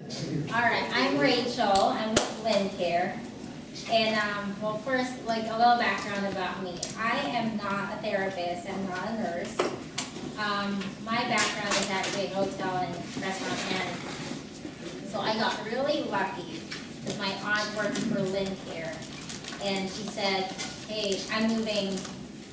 Alright, I'm Rachel, I'm with Lincare. And well, first, like a little background about me. I am not a therapist, I'm not a nurse. My background is actually hotel and restaurant management. So I got really lucky because my aunt worked for Lincare. And she said, hey, I'm moving.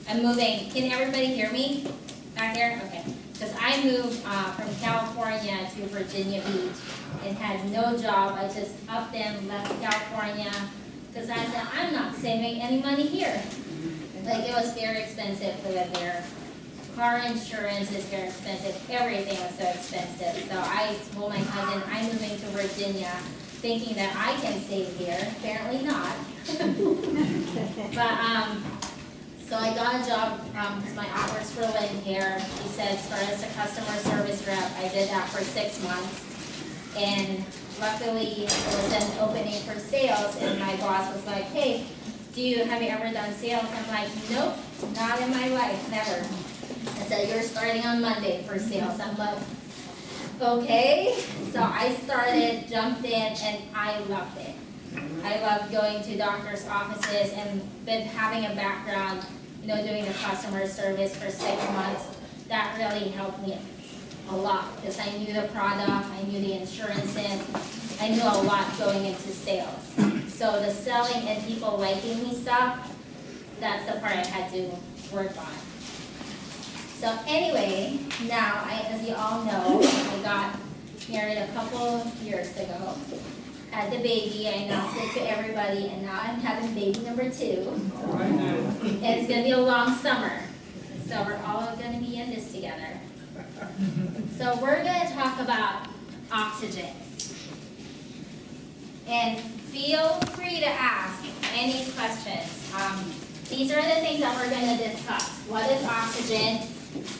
Can everybody hear me back here? Okay. Because I moved from California to Virginia Beach and had no job. I just upped and left California because I said, I'm not saving any money here. Like, it was very expensive to live there. Car insurance is very expensive. Everything was so expensive. So I told my cousin, I'm moving to Virginia thinking that I can save here. Apparently not. But, so I got a job because my aunt works for Lincare. She said start as a customer service rep. I did that for 6 months. And luckily there was an opening for sales and my boss was like, hey, have you ever done sales? I'm like, nope, not in my life, never. I said, you're starting on Monday for sales. I'm like, okay. So I started, jumped in, and I loved it. I loved going to doctor's offices and been having a background, doing the customer service for 6 months. That really helped me a lot because I knew the product, I knew the insurances, I knew a lot going into sales. So the selling and people liking me stuff, that's the part I had to work on. So anyway, now, as you all know, I got married a couple years ago. Had the baby, I announced it to everybody, and now I'm having baby number 2. And it's going to be a long summer. So we're all going to be in this together. So we're going to talk about oxygen. And feel free to ask any questions. These are the things that we're going to discuss. What is oxygen?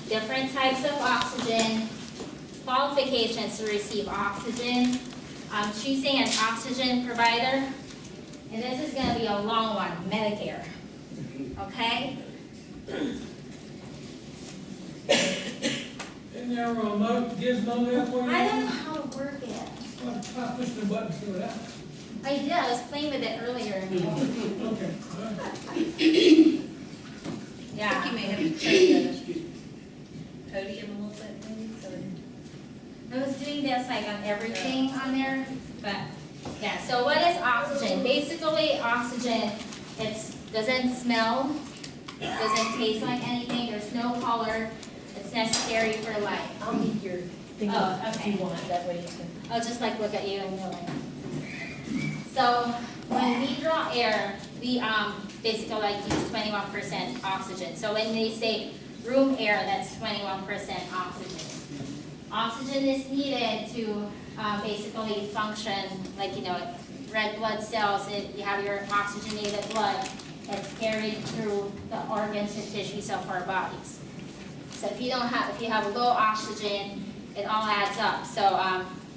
Different types of oxygen. Qualifications to receive oxygen. Choosing an oxygen provider. And this is going to be a long one, Medicare. Okay? Isn't there a remote gizmo there for you? I don't know how to work it. Well, try pushing the button so that. I did. I was playing with it earlier. Okay. All right. Yeah. I think you may have to turn the podium a little bit, maybe, so. I was doing this like on everything on there, but yeah. So what is oxygen? Basically, oxygen, it doesn't smell, doesn't taste like anything. There's no color. It's necessary for life. I'll need your thing if you want, that way you can. I'll just like look at you and you're like. So when we draw air, we basically like use 21% oxygen. So when they say room air, that's 21% oxygen. Oxygen is needed to basically function like, red blood cells. You have your oxygenated blood that's carried through the organs and tissues of our bodies. So if you have low oxygen, it all adds up. So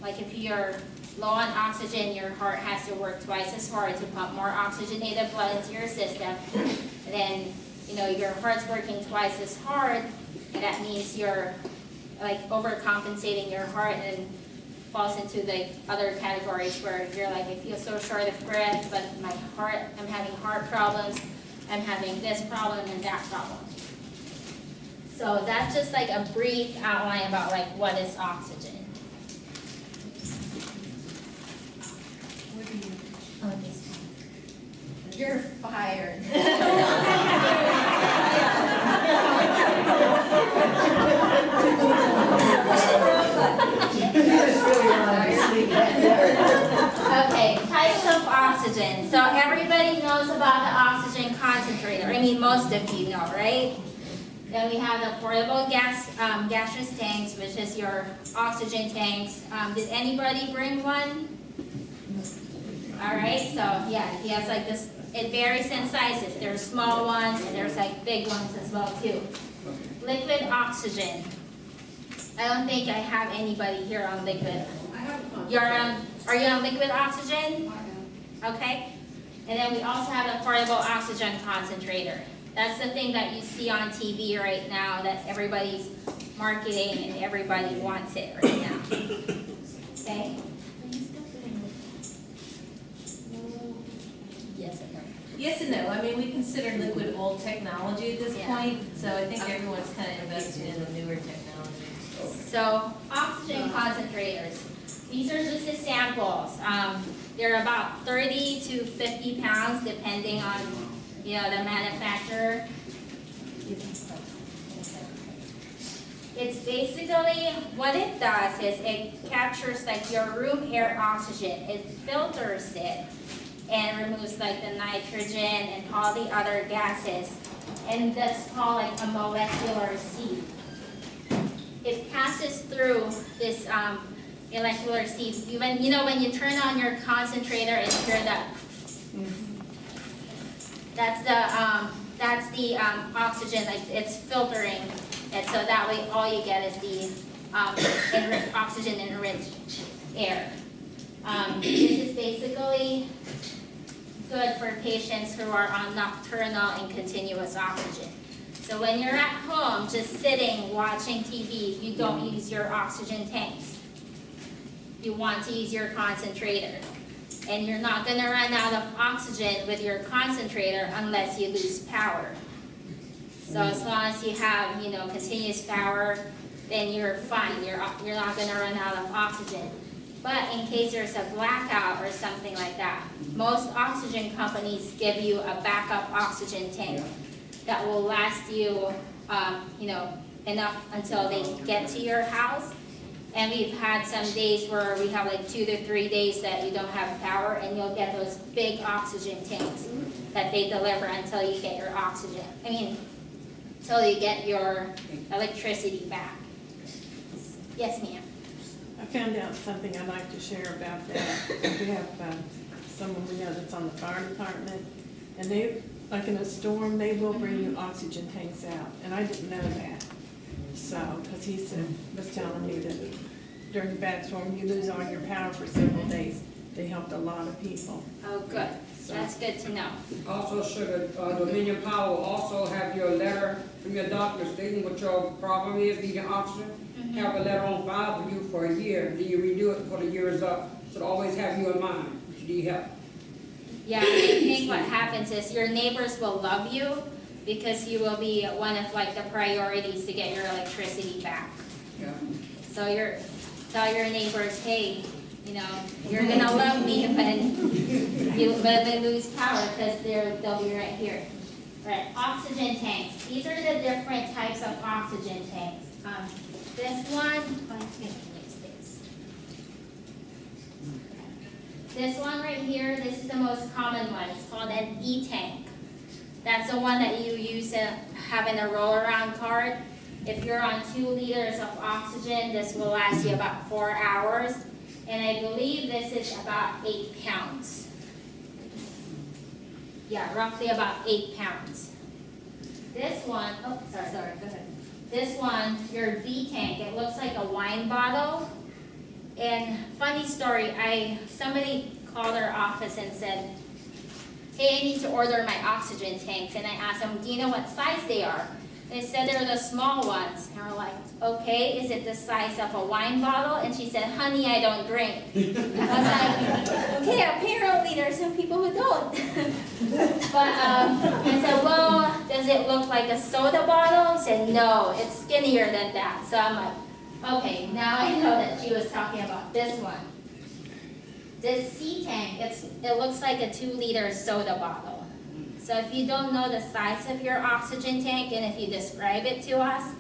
like if you're low on oxygen, your heart has to work twice as hard to pump more oxygenated blood into your system. And then, your heart's working twice as hard, and that means you're like overcompensating your heart and falls into the other categories where you're like, I feel so short of breath, but my heart, I'm having heart problems, I'm having this problem and that problem. So that's just like a brief outline about like what is oxygen. Oh, this one. You're fired. Okay, types of oxygen. So everybody knows about the oxygen concentrator. I mean, most of you know, right? Then we have the portable gaseous tanks, which is your oxygen tanks. Did anybody bring one? All right, so yeah, he has like this. It varies in sizes. There's small ones and there's like big ones as well too. Liquid oxygen. I don't think I have anybody here on liquid. Are you on liquid oxygen? Okay. And then we also have a portable oxygen concentrator. That's the thing that you see on TV right now that everybody's marketing and everybody wants it right now. Okay? Yes and no, I mean, we consider liquid old technology at this Yeah. point, so I think everyone's kind of investing in the newer technology. So oxygen concentrators, these are just the samples. They're about 30 to 50 pounds depending on, the manufacturer. It's basically, what it does is it captures like your room air oxygen, it filters it and removes like the nitrogen and all the other gases. And that's called like a molecular sieve. It passes through this molecular sieve. When you turn on your concentrator and hear that, that's the oxygen, like it's filtering it, so that way all you get is the oxygen enriched air. This is basically good for patients who are on nocturnal and continuous oxygen. So when you're at home, just sitting, watching TV, you don't use your oxygen tanks. You want to use your concentrator. And you're not gonna run out of oxygen with your concentrator unless you lose power. So as long as you have, continuous power, then you're fine. You're not gonna run out of oxygen. But in case there's a blackout or something like that, most oxygen companies give you a backup oxygen tank that will last you, enough until they get to your house. And we've had some days where we have like 2 to 3 days that you don't have power, and you'll get those big oxygen tanks that they deliver until you get your until you get your electricity back. Yes, ma'am. I found out something I'd like to share about that. We have someone we know that's on the fire department, and they, like in a storm, they will bring you oxygen tanks out, and I didn't know that. So, because he was telling me that during the bad storm, you lose all your power for several days. They helped a lot of people. Oh, good. That's good to know. Also, should Dominion Power also have your letter from your doctor stating what your problem is, needing oxygen? Have a letter on file for you for a year, then you renew it before the year is up. So always have you in mind if you need help. Yeah, I think what happens is your neighbors will love you because you will be one of like the priorities to get your electricity back. Yeah. So tell your neighbors, hey, you're gonna love me when they lose power because they'll be right here. Right, oxygen tanks. These are the different types of oxygen tanks. This one, this one right here, this is the most common one. It's called an E-tank. That's the one that you use to have in a roll-around cart. If you're on 2 liters of oxygen, this will last you about 4 hours. And I believe this is about 8 pounds. Yeah, roughly about 8 pounds. This one, sorry, go ahead. This one, your B tank, it looks like a wine bottle. And funny story, somebody called our office and said, hey, I need to order my oxygen tanks. And I asked them, do you know what size they are? They said they're the small ones. And we're like, okay, is it the size of a wine bottle? And she said, honey, I don't drink. I was like, okay, apparently there's some people who don't. But I said, well, does it look like a soda bottle? She said, no, it's skinnier than that. So I'm like, okay, now I know that she was talking about this one. This C tank, it looks like a 2-liter soda bottle. So if you don't know the size of your oxygen tank, and if you describe it to us,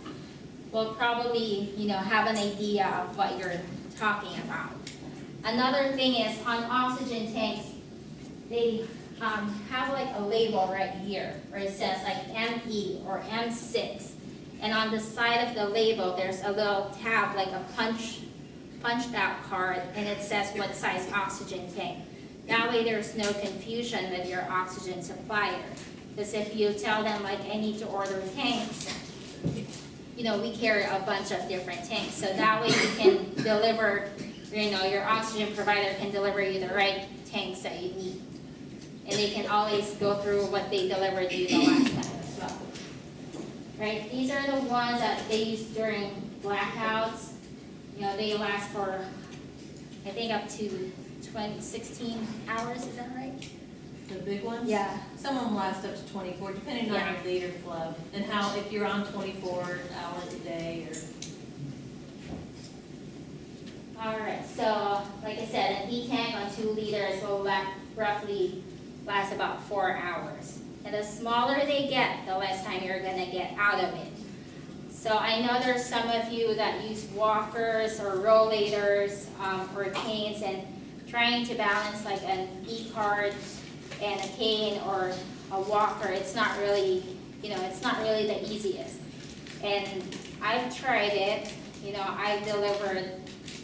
we'll probably, have an idea of what you're talking about. Another thing is on oxygen tanks, they have like a label right here where it says like ME or M6. And on the side of the label, there's a little tab like a punched out card, and it says what size oxygen tank. That way there's no confusion with your oxygen supplier. Because if you tell them like I need to order tanks, we carry a bunch of different tanks. So that way you can deliver, your oxygen provider can deliver you the right tanks that you need. And they can always go through what they delivered you the last time as well. Right, these are the ones that they use during blackouts. They last for, I think, up to 16 hours, is that right? The big ones? Yeah. Some of them last up to 24, depending on Yeah. your liter flow, and how, if you're on 24 hours a day, or, Alright, so, like I said, a D tank on 2 liters will roughly last about 4 hours. And the smaller they get, the less time you're gonna get out of it. So I know there's some of you that use walkers or rollators, or canes, and trying to balance like an e-card and a cane or a walker, it's not really, it's not really the easiest. And I've tried it, I've delivered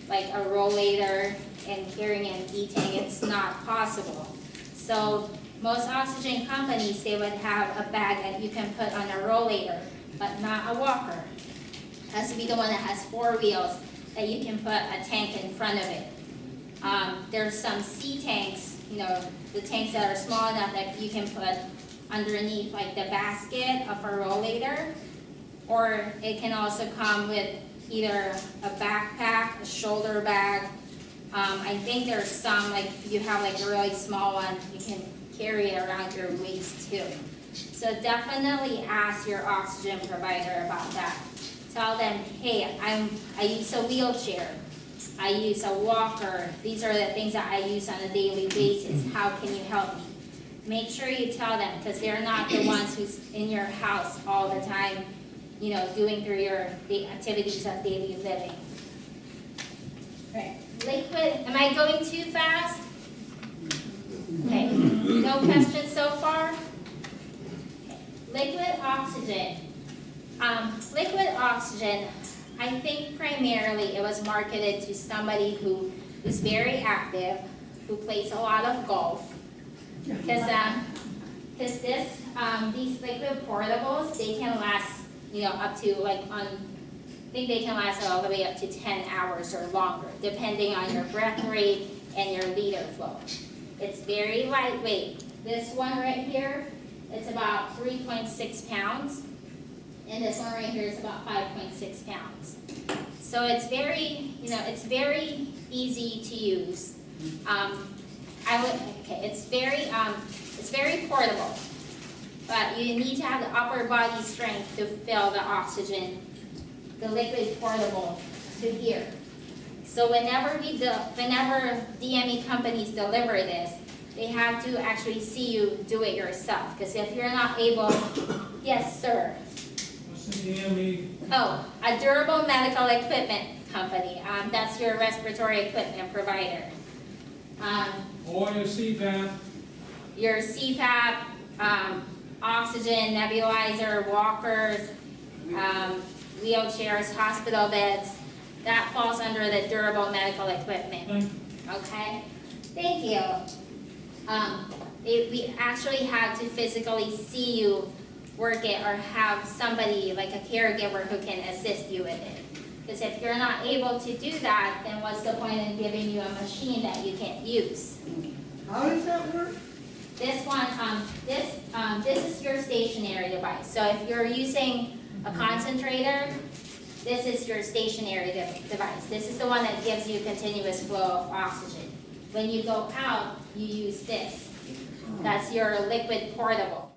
like a rollator and carrying an e-tank, it's not possible. So most oxygen companies, they would have a bag that you can put on a rollator, but not a walker. It has to be the one that has 4 wheels that you can put a tank in front of it. There's some C tanks, the tanks that are small enough that you can put underneath like the basket of a rollator, or it can also come with either a backpack, a shoulder bag. I think there's some, like if you have like a really small one, you can carry it around your waist too. So definitely ask your oxygen provider about that. Tell them, hey, I use a wheelchair, I use a walker, these are the things that I use on a daily basis, how can you help me? Make sure you tell them, because they're not the ones who's in your house all the time, doing through the activities of daily living. Right, liquid, am I going too fast? Okay, no questions so far? Okay. Liquid oxygen. Liquid oxygen, I think primarily it was marketed to somebody who is very active, who plays a lot of golf. Because these liquid portables, they can last, up to I think they can last all the way up to 10 hours or longer, depending on your breath rate and your liter flow. It's very lightweight. This one right here, it's about 3.6 pounds. And this one right here is about 5.6 pounds. So it's very, it's very easy to use. It's very portable, but you need to have the upper body strength to fill the oxygen, the liquid portable, to here. So whenever DME companies deliver this, they have to actually see you do it yourself. Because if you're not able, yes, sir. What's the DME? Oh, a durable medical equipment company. That's your respiratory equipment provider. Or your CPAP? Your CPAP, oxygen, nebulizer, walkers, wheelchairs, hospital beds. That falls under the durable medical equipment. Okay? Thank you. We actually have to physically see you work it, or have somebody like a caregiver who can assist you with it. Because if you're not able to do that, then what's the point in giving you a machine that you can't use? How does that work? This one, this is your stationary device. So if you're using a concentrator, this is your stationary device. This is the one that gives you continuous flow of oxygen. When you go out, you use this. That's your liquid portable.